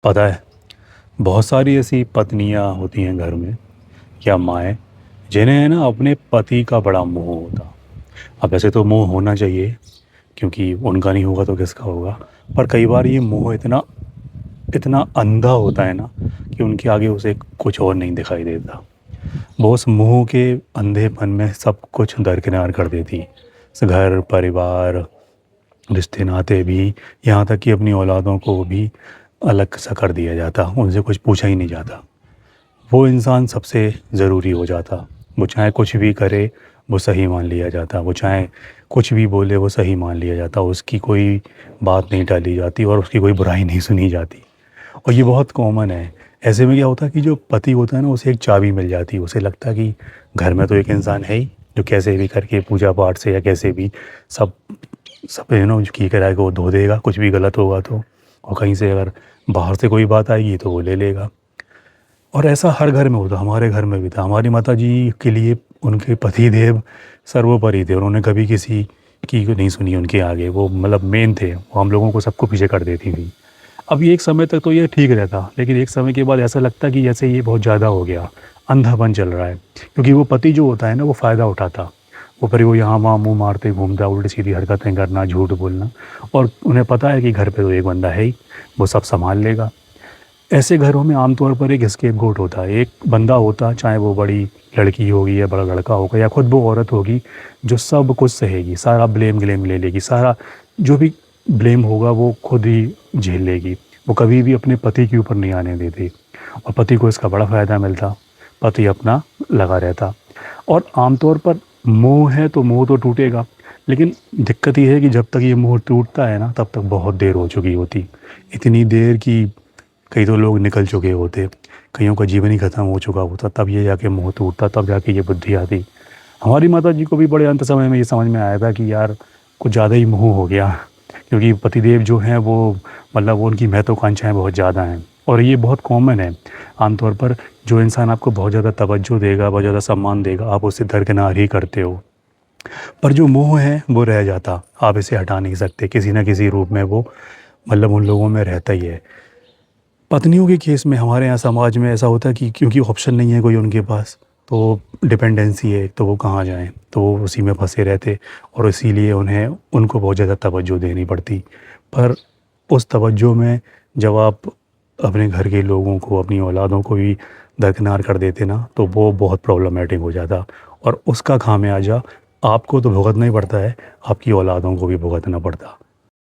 पता है, बहुत सारी ऐसी पत्नियां होती हैं घर में या माएँ, जिन्हें है ना अपने पति का बड़ा मोह होता। अब वैसे तो मोह होना चाहिए, क्योंकि उनका नहीं होगा तो किसका होगा। पर कई बार ये मोह इतना इतना अंधा होता है ना कि उनके आगे उसे कुछ और नहीं दिखाई देता। वो उस मोह के अंधेपन में सब कुछ दरकिनार कर देती। घर परिवार, रिश्ते नाते भी, यहाँ तक कि अपनी औलादों को भी अलग सा कर दिया जाता, उनसे कुछ पूछा ही नहीं जाता। वो इंसान सबसे ज़रूरी हो जाता। वो चाहे कुछ भी करे, वो सही मान लिया जाता। वो चाहे कुछ भी बोले, वो सही मान लिया जाता। उसकी कोई बात नहीं टाली जाती और उसकी कोई बुराई नहीं सुनी जाती। और ये बहुत कॉमन है। ऐसे में क्या होता है कि जो पति होता है ना, उसे एक चाबी मिल जाती है। उसे लगता है कि घर में तो एक इंसान है ही, जो कैसे भी करके पूजा पाठ से या कैसे भी सब सब की कराए वो धो देगा, कुछ भी गलत होगा तो। और कहीं से अगर बाहर से कोई बात आएगी तो वो ले लेगा। और ऐसा हर घर में होता, हमारे घर में भी था। हमारी माता जी के लिए उनके पति देव सर्वोपरि थे। उन्होंने कभी किसी की नहीं सुनी उनके आगे। वो मतलब मेन थे, वो हम लोगों को सबको पीछे कर देती थी। अब ये एक समय तक तो ये ठीक रहता, लेकिन एक समय के बाद ऐसा लगता कि जैसे ये बहुत ज़्यादा हो गया, अंधापन चल रहा है। क्योंकि वो पति जो होता है ना, वो फ़ायदा उठाता। वो फिर वो यहाँ वहाँ मुँह मारते घूमता, उल्टी सीधी हरकतें करना, झूठ बोलना। और उन्हें पता है कि घर पे तो एक बंदा है ही, वो सब सँभाल लेगा। ऐसे घरों में आमतौर पर एक स्केपगोट होता है, एक बंदा होता, चाहे वो बड़ी लड़की होगी या बड़ा लड़का होगा या खुद वो औरत होगी, जो सब कुछ सहेगी, सारा ब्लेम ग्लेम ले लेगी, सारा जो भी ब्लेम होगा वो खुद ही झेल लेगी। वो कभी भी अपने पति के ऊपर नहीं आने देती और पति को इसका बड़ा फ़ायदा मिलता। पति अपना लगा रहता। और आमतौर पर मोह है तो मोह तो टूटेगा, लेकिन दिक्कत ये है कि जब तक ये मोह टूटता है ना, तब तक बहुत देर हो चुकी होती। इतनी देर कि कई तो लोग निकल चुके होते, कईयों का जीवन ही ख़त्म हो चुका होता, तब ये जाके मोह टूटता, तब जाके ये बुद्धि आती। हमारी माता जी को भी बड़े अंत समय में ये समझ में आया था कि यार कुछ ज़्यादा ही मोह हो गया। क्योंकि पतिदेव जो हैं वो मतलब वो उनकी महत्वाकांक्षाएँ बहुत ज़्यादा हैं। और ये बहुत कॉमन है। आमतौर पर जो इंसान आपको बहुत ज़्यादा तवज्जो देगा, बहुत ज़्यादा सम्मान देगा, आप उससे दरकिनार ही करते हो। पर जो मोह है वो रह जाता, आप इसे हटा नहीं सकते, किसी न किसी रूप में वो मतलब उन लोगों में रहता ही है। पत्नियों के केस में हमारे यहाँ समाज में ऐसा होता है कि क्योंकि ऑप्शन नहीं है कोई उनके पास, तो डिपेंडेंसी है, तो वो कहाँ जाएँ, तो वो उसी में फंसे रहते। और इसीलिए उन्हें उनको बहुत ज़्यादा तवज्जो देनी पड़ती। पर उस तवज्जो में जब आप अपने घर के लोगों को, अपनी औलादों को भी दरकिनार कर देते ना, तो वो बहुत प्रॉब्लमेटिक हो जाता। और उसका खामियाजा आपको तो भुगतना ही पड़ता है, आपकी औलादों को भी भुगतना पड़ता।